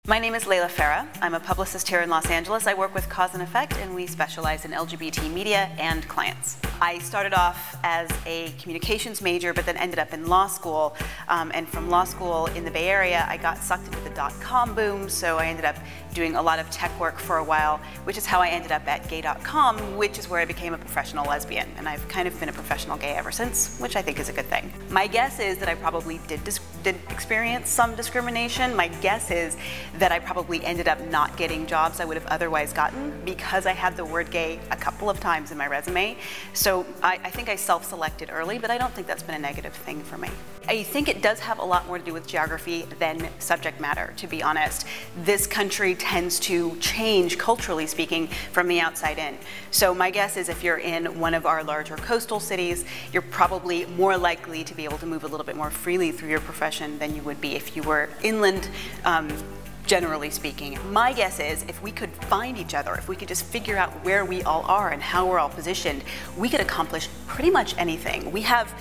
My name is Leyla Farah. I'm a publicist here in Los Angeles. I work with Cause and Effect, and we specialize in LGBT media and clients. I started off as a communications major, but then ended up in law school. And from law school in the Bay Area, I got sucked into the .com boom, so I ended up doing a lot of tech work for a while, which is how I ended up at gay.com, which is where I became a professional lesbian. And I've kind of been a professional gay ever since, which I think is a good thing. My guess is that I probably did experience some discrimination. My guess is that I probably ended up not getting jobs I would have otherwise gotten because I had the word gay a couple of times in my resume. So I think I self-selected early, but I don't think that's been a negative thing for me. I think it does have a lot more to do with geography than subject matter, to be honest. This country tends to change, culturally speaking, from the outside in. So my guess is if you're in one of our larger coastal cities, you're probably more likely to be able to move a little bit more freely through your profession than you would be if you were inland, generally speaking. My guess is if we could find each other, if we could just figure out where we all are and how we're all positioned, we could accomplish pretty much anything. We have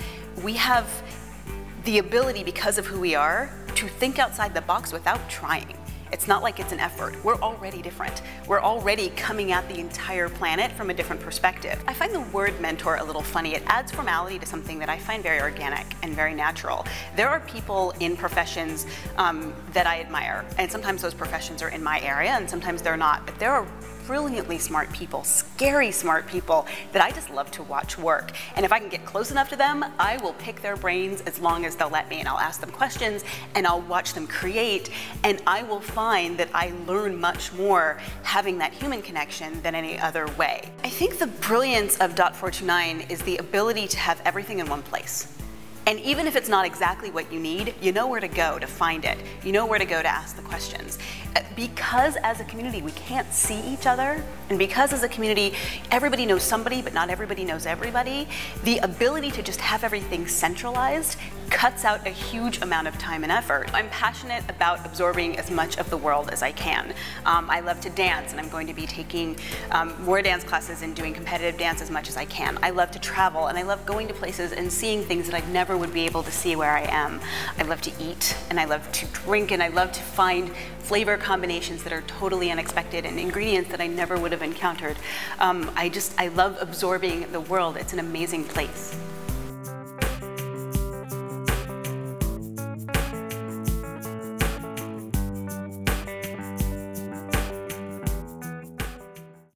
the ability, because of who we are, to think outside the box without trying. It's not like it's an effort. We're already different. We're already coming at the entire planet from a different perspective. I find the word mentor a little funny. It adds formality to something that I find very organic and very natural. There are people in professions that I admire, and sometimes those professions are in my area and sometimes they're not, but there are brilliantly smart people, scary smart people that I just love to watch work. And if I can get close enough to them, I will pick their brains as long as they'll let me, and I'll ask them questions and I'll watch them create, and I will find that I learn much more having that human connection than any other way. I think the brilliance of .429 is the ability to have everything in one place. And even if it's not exactly what you need, you know where to go to find it. You know where to go to ask the questions. Because as a community we can't see each other, and because as a community everybody knows somebody but not everybody knows everybody, the ability to just have everything centralized cuts out a huge amount of time and effort. I'm passionate about absorbing as much of the world as I can. I love to dance, and I'm going to be taking more dance classes and doing competitive dance as much as I can. I love to travel, and I love going to places and seeing things that I never would be able to see where I am. I love to eat, and I love to drink, and I love to find flavor combinations that are totally unexpected and ingredients that I never would have encountered. I love absorbing the world. It's an amazing place.